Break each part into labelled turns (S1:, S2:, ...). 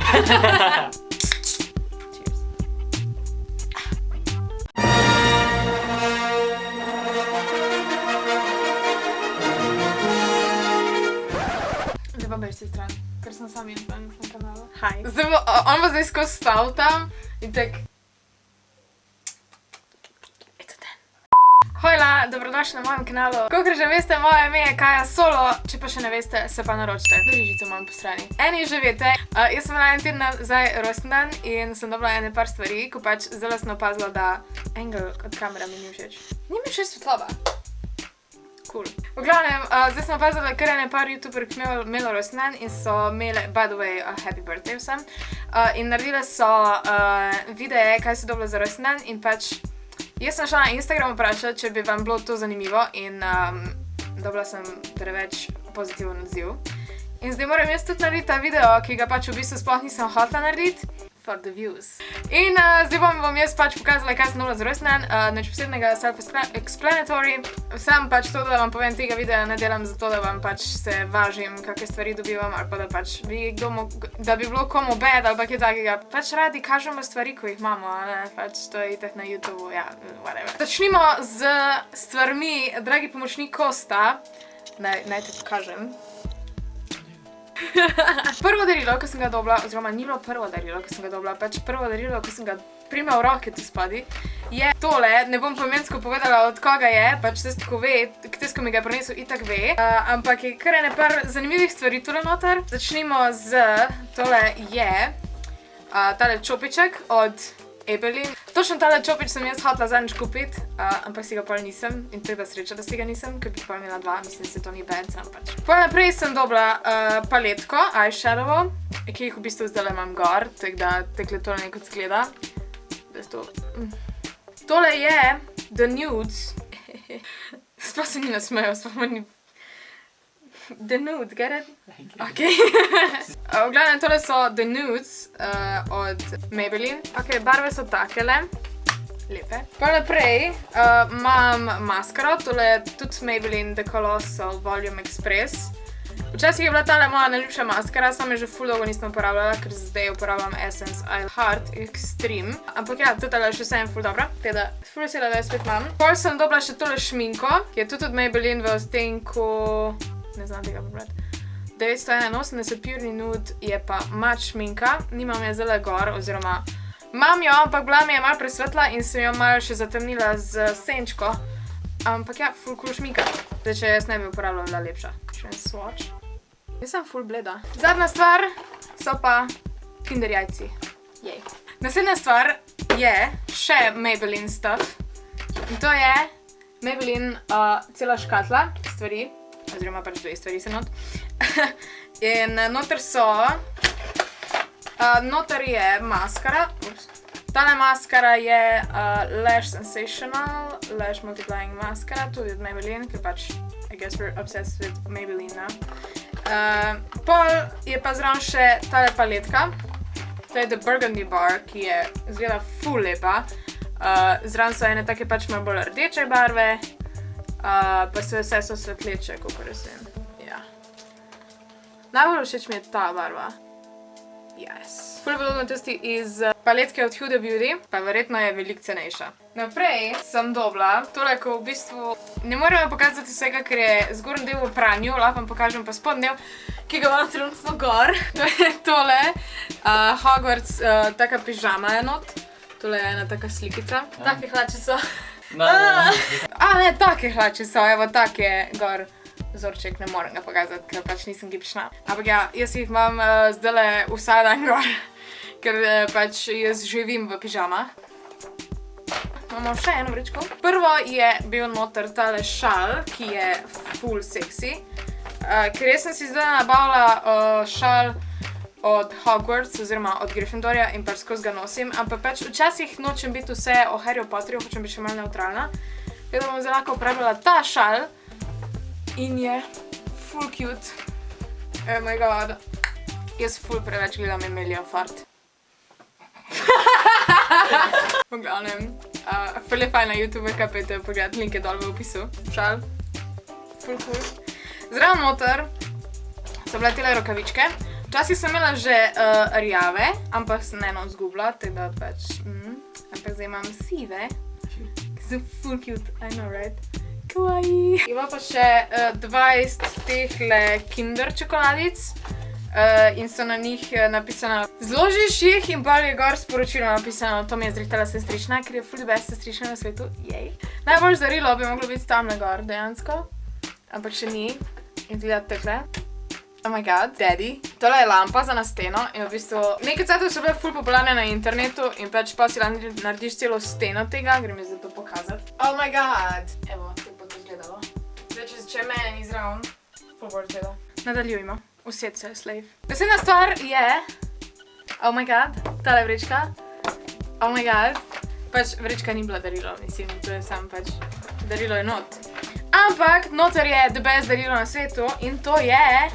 S1: Zdaj pa bežite stran, ker sem sam jaz na kanalu.
S2: Hi.
S1: On bo zdaj skozi stal tam in tak... Hojla, dobrodošli na mojem kanalu. Kakor že veste, moje ime je Kaja Solo, če pa še ne veste, se pa naročite. Držite imam po strani. Eni že veste, jaz sem imela en teden zdaj rojsten dan in sem dobila ene par stvari, ko pač zelo sem opazila, da angle od kamera mi ni všeč. Ni mi všeč svetloba. Cool. V glavnem, zdaj sem opazila, da kar ene par youtuberk imelo rojsten dan in so imele, by the way, happy birthday vsem. In naredile so videe, kaj so dobile za rojsten dan in pač jaz sem šla na Instagram vprašati, če bi vam bilo to zanimivo in dobila sem preveč pozitiven odziv. In zdaj moram jaz tudi narediti ta video, ki ga pač v bistvu sploh nisem hotela narediti. For the views. In zdaj vam jaz pač pokazala, kaj sem dobila za rojsten dan, nič posebnega self-explanatory. Sam pač to, da vam povem tega videa, ne delam zato, da vam pač se važim, kakve stvari dobivam, ali pa da pač da bi bilo komu bad, ali pa kaj takega. Pač radi kažemo stvari, ko jih imamo, ne, pač to je itak na YouTubeu, ja, whatever. Začnimo z stvarmi, dragi pomočnik Kosta. Naj te pokažem. Prvo darilo, ko sem ga dobila, oziroma ni bilo prvo darilo, ko sem ga dobila, pač prvo darilo, ko sem ga primala v roke tu spadi, je tole, ne bom poimensko povedala od koga je, pač tisto, ko ve, tisto, ko mi ga prinesel, itak ve, ampak je kar ene par zanimivih stvari tule noter. Začnimo z, tole je tale čopiček od Ebelin. Točno tale čopič sem jaz hotela zadnjič kupiti, ampak si ga pol nisem in tako da sreča, da si ga nisem, ker bi pol imela dva, mislim, da se to ni bad, sam pač. Pol naprej sem dobila paletko, eyeshadowo, ki jih v bistvu zdajle imam gor, tako da takle tole nekaj zgleda. Tole je The Nudes. Sploh se ni nasmejal, sploh ni... The Nudes, get it? Ok. V glavnem, tole so The Nudes od Maybelline. Ok, barve so takele. Lepe. Pa naprej imam maskaro, tole je tudi Maybelline The Colossal Volume Express. Včasih je bila tale moja najljubša maskara, sam je že ful dolgo nisem uporabljala, ker zdaj uporabljam Essence Eye Heart Extreme. Ampak ja, tudi tale je še vsem ful dobra, teda ful vesela, da jo spet imam. Pol sem dobila še tole šminko, ki je tudi od Maybelline v odtenku... ne znam tega pobrati. 981 Purely Nude je pa mat šminka, nimam je zelo gor, oziroma imam jo, ampak bila mi je malo presvetla in sem jo malo še zatemnila z senčko. Ampak ja, ful cool šminka. Zdaj, če jaz ne bi uporabljala, bila lepša. Še en swatch. Jaz sem ful bleda. Zadnja stvar so pa Kinder jajci. Jej. Naslednja stvar je še Maybelline stuff. In to je Maybelline cela škatla stvari. Oziroma pač dve stvari se not. In noter so... noter je maskara. Tale maskara je Lash Sensational, Lash Multiplying Maskara, tudi od Maybelline, ker pač, I guess we're obsessed with Maybelline now. Pol je pa zraven še tale paletka. To je The Burgundy Bar, ki je izgleda ful lepa. Zraven so ene take pač malo bolj rdeče barve. Pa se vse so svetleče, kakor sem. Ja. Najbolj všeč mi je ta barva. Yes. Ful podobno tisti iz paletke od Huda Beauty, pa verjetno je veliko cenejša. Naprej sem dobila tole, ko v bistvu ne morem pokazati vsega, ker je zgornji del v pranju, lahko vam pokažem pa spodnji del, ki ga imam trenutno gor. To je tole Hogwarts, taka pižama je not. Tole je ena taka slikica. Take hlače so. Ne, take hlače so, evo tak je gor vzorček, ne morem ga pokazati, ker pač nisem gibčna. Ampak ja, jaz jih imam zdajle vsak dan gor, ker pač jaz živim v pižamah. Imamo še eno vrečko. Prvo je bil noter tale šal, ki je full sexy. Ker jaz sem si zdaj nabavila šal od Hogwarts, oziroma od Gryffindorja in pač skozi ga nosim, ampak pač včasih nočem biti vse o Harryju Potterju, hočem biti še malo neutralna. Tako da bom zdaj lahko uporabljala ta šal in je full cute. Oh my god. Jaz ful preveč gledam Emilijo Fart. V glavnem, ful je fajn na YouTube, kaj pejte pogledati, link je dol v opisu. Šal. Ful cool. Zraven noter so bile tele rokavičke. Včasih sem imela že rjave, ampak sem eno zgubila, tako da pač, ampak zdaj imam sive, ki so full cute, I know, right? Kawaii. Ima pa še 20 tehle Kinder čokoladic in so na njih napisano, zložiš jih in pa je gor sporočilo napisano, to mi je zrihtala sestrična, ker je full the best sestrična na svetu, jej. Najbolj darilo bi moglo biti tamle gor, dejansko, ampak še ni, izgleda takle. Oh my god, daddy. Tole je lampa za na steno in v bistvu nekaj cajtov so bile ful popularne na internetu in pač pa si narediš celo steno tega, grem jaz za to pokazati. Oh my god. Evo, tako bo to izgledalo. Zdaj, če je meni izravn, ful bo izgleda. Nadaljujmo. Used se, slave. Naslednja stvar je, oh my god, tale vrečka. Oh my god. Pač vrečka ni bila darilo, mislim, to je sam pač darilo je not. Ampak noter je the best darilo na svetu in to je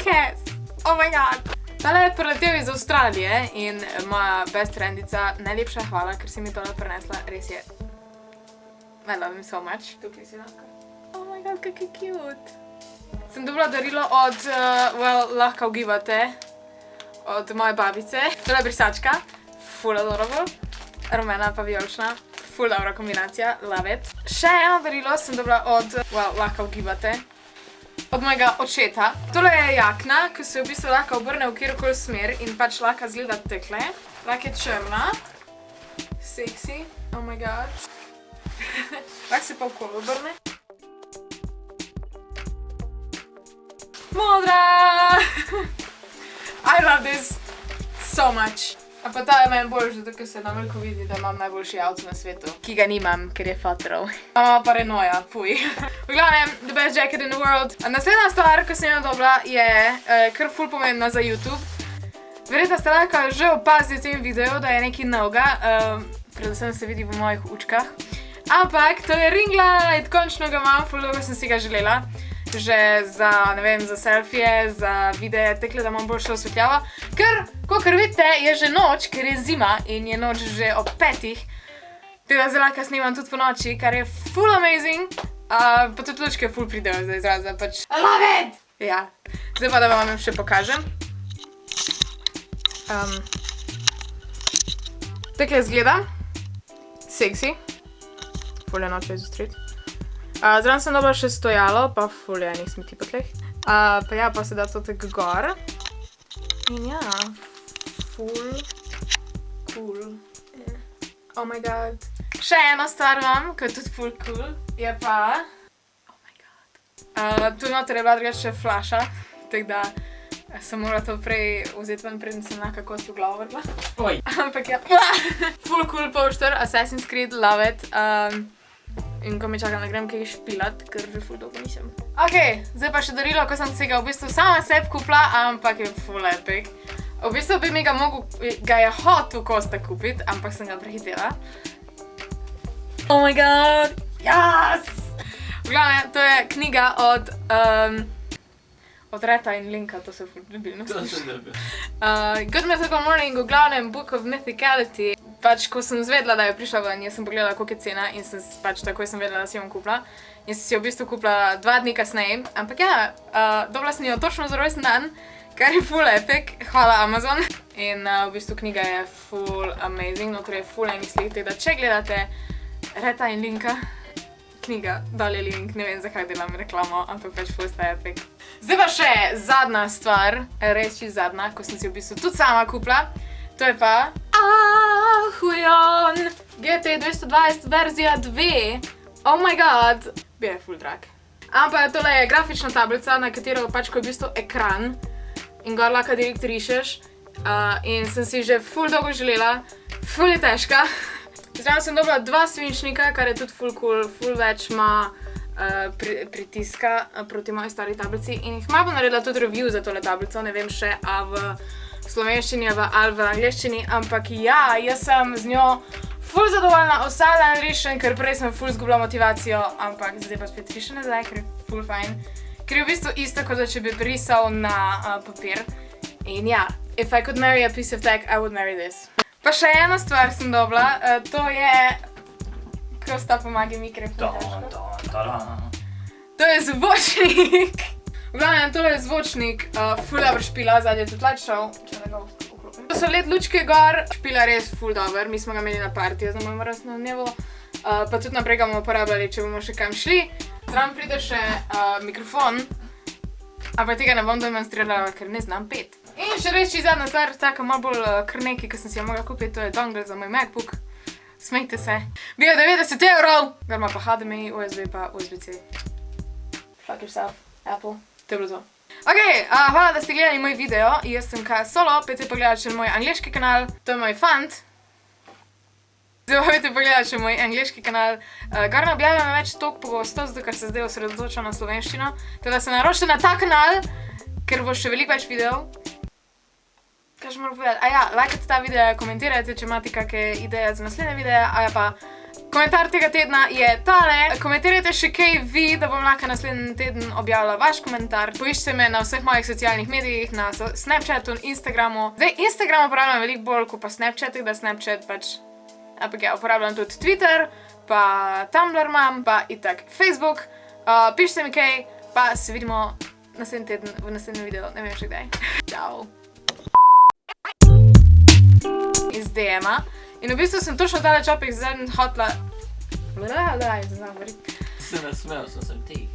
S1: Kes. Oh my god. Tale je priletel iz Avstralije in moja best friendica, najlepša hvala, ker si mi tole prinesla, res je. I love him so much. Tukaj si lahko. Oh my god, kak je cute. Sem dobila darilo od, lahko ugibate, od moje babice. Tole je brisačka, full adorable, rumena pa vijolična, full dobra kombinacija, love it. Še eno darilo sem dobila od, lahko ugibate, od mojega očeta. Tole je jakna, ki se v bistvu lahko obrne v kjerkoli smer in pač lahko zgleda tekle. Lahko je črna. Sexy. Oh my god. Lahko se pa okoli obrne. Modra! I love this so much. A pa ta je meni boljša, zato ker se na veliko vidi, da imam najboljši avto na svetu. Ki ga nimam, ker je fatrov. Mama pa Renaulta, fuj. V glavnem, the best jacket in the world. Naslednja stvar, ko sem jo dobila, je kar ful pomembna za YouTube. Verjetno ste lahko že opazili v tem videu, da je nekaj novega. Predvsem se vidi v mojih učkah. Ampak, to je ring light, končno ga imam, ful dolgo sem si ga želela. Že za, ne vem, za selfije, za videe, tekle, da imam boljšo osvetljavo. Ker, kakor vidite, je že noč, ker je zima in je noč že ob 5. Teda zdaj lahko snimam tudi po noči, kar je full amazing. Pa tudi lučke full pridejo zdaj izraza, pač I love it! Ja, zdaj pa da vam še pokažem. Tekle zgleda. Sexy. Full je noč je izustrit. Zraven sem dobila še stojalo, pa ful je enih smeti po tleh. Pa ja, pa se da to tak gor. In ja, ful cool. Oh my god. Še ena stvar imam, ki je tudi ful cool, je pa oh my god. Tu noter je bila drugače flaša, tako da sem morala to prej vzeti ven, preden sem lahko kost v glavo vrgla. Oj. Ampak ja, full cool poster, Assassin's Creed, love it. In ko me čakam, da grem kaj špilat, ker že ful dolgo nisem. Ok, zdaj pa še darilo, ko sem se ga v bistvu sama sebi kupila, ampak je full epic. V bistvu bi mi ga je hotel Kosta kupiti, ampak sem ga prehitela. Oh my god, yes! V glavnem, to je knjiga od Reta in Linka, to se ful debilno sliši. Good Mythical Morning, v glavnem Book of Mythicality. Pač, ko sem zvedela, da je prišla ven, jaz sem pogledala, koliko je cena in sem pač takoj sem vedela, da si jo kupila. In sem si jo v bistvu kupila 2 dni kasneje. Ampak ja, dobila sem jo točno za rojsten dan, kar je full epic. Hvala Amazon. In v bistvu knjiga je full amazing, notor je full enih slik, tako da če gledate Reta in Linka, knjiga, dol je link, ne vem zakaj delam reklamo, ampak pač full sta epic. Zdaj pa še zadnja stvar, res čisto zadnja, ko sem si v bistvu tudi sama kupila. To je pa Huion GT 220 verzija 2. Oh my god. Bil je full drag. Ampak tole je grafična tablica, na katero pač ko je v bistvu ekran in gor lahko direkt rišeš. In sem si že full dolgo želela. Full je težka. Zraven sem dobila 2 svinčnika, kar je tudi full cool. Full več ima pritiska proti moji stari tablici. In jih malo naredila tudi review za tole tablico, ne vem še, a v slovenščini ali v angleščini, ampak ja, jaz sem z njo ful zadovoljna, vsak dan rišem, ker prej sem ful zgubila motivacijo, ampak zdaj pa spet rišem nazaj, ker je ful fajn. Ker je v bistvu isto, kot da če bi risal na papir. In ja, if I could marry a piece of tech, I would marry this. Pa še ena stvar sem dobila, to je Kosta pomagi mikrofon. To je zvočnik. V glavnem, tole je zvočnik, ful dobro špila, zadnje je tudi lačal, če ne ga vklopim. To so LED lučke gor, špila res ful dober, mi smo ga imeli na partiju za mojim rojstnem dnevu, pa tudi naprej ga bomo uporabljali, če bomo še kam šli. Zraven pride še mikrofon, ampak tega ne bom demonstrirala, ker ne znam pet. In še reči zadnja stvar, taka malo bolj krneki, ki sem si jo mogla kupiti, to je dongle za moj MacBook. Smejte se. Bil je 90 €, gor ima pa HDMI, USB pa USB-C. Fuck yourself, Apple. To je bilo to. Ok, hvala, da ste gledali moj video. Jaz sem Kaja Solo, pejte pogledati še moj angleški kanal. To je moj fant. Pejte pogledati še moj angleški kanal. Kar ne objavljam več toliko pogosto, zato ker se zdaj osredotočam na slovenščino. Teda se naročite na ta kanal, ker bo še veliko več videov. Kaj še moram povedati? Aja, lajkajte ta video, komentirajte, če imate kakšne ideje za naslednje videe. Aja pa, komentar tega tedna je tale. Komentirajte še kaj vi, da bom lahko naslednji teden objavila vaš komentar. Poiščite me na vseh mojih socialnih medijih, na Snapchatu in Instagramu. Zdaj, Instagram uporabljam veliko bolj kot pa Snapchat, da Snapchat pač... Ampak ja, uporabljam tudi Twitter, pa Tumblr imam, pa itak Facebook. Pišite mi kaj, pa se vidimo naslednji teden v naslednjem videu, ne vem še kdaj. Čau. Iz DM-a. In v bistvu sem točno tale čopik zadnji hotla...
S2: Se nasmejal sem ti.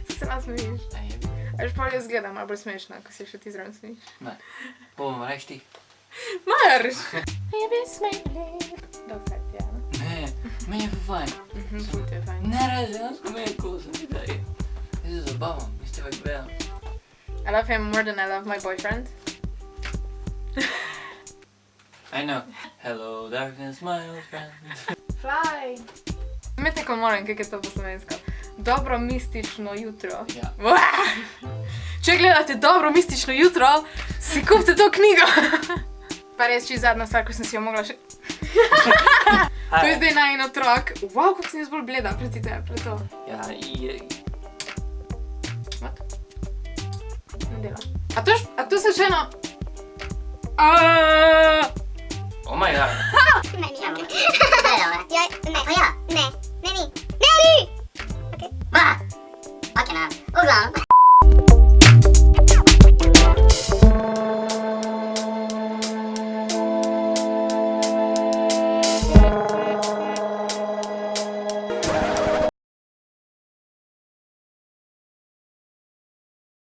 S1: Se nasmejiš. A že pol jaz gledam, ali bolj smešno, ko se še ti zraven smejiš.
S2: Ne. Bomo reč ti.
S1: Marš! Maybe smejli. Dog sad, ja.
S2: Ne, meni je fajn.
S1: Ful ti je fajn.
S2: Ne reči, dejansko meni je cool, sem ti daj. Jaz se zabavam, jaz te vek gledam.
S1: I love him more than I love my boyfriend.
S2: I know. Hello, darkness, my old friend.
S1: Fly! Umetnikom moram, kaj je to po slovensko. Dobro mistično jutro.
S2: Ja.
S1: Če gledate Dobro mistično jutro, si kupite to knjigo. Pa res čisto zadnja stvar, ko sem si jo mogla še... To je zdaj najin otrok. Wow, kako sem jaz bolj bleda proti tebi, to.
S2: Ja,
S1: What? Ne dela. A to se še eno...
S2: Oh my god.
S3: Nej, men jag... Nej, ja.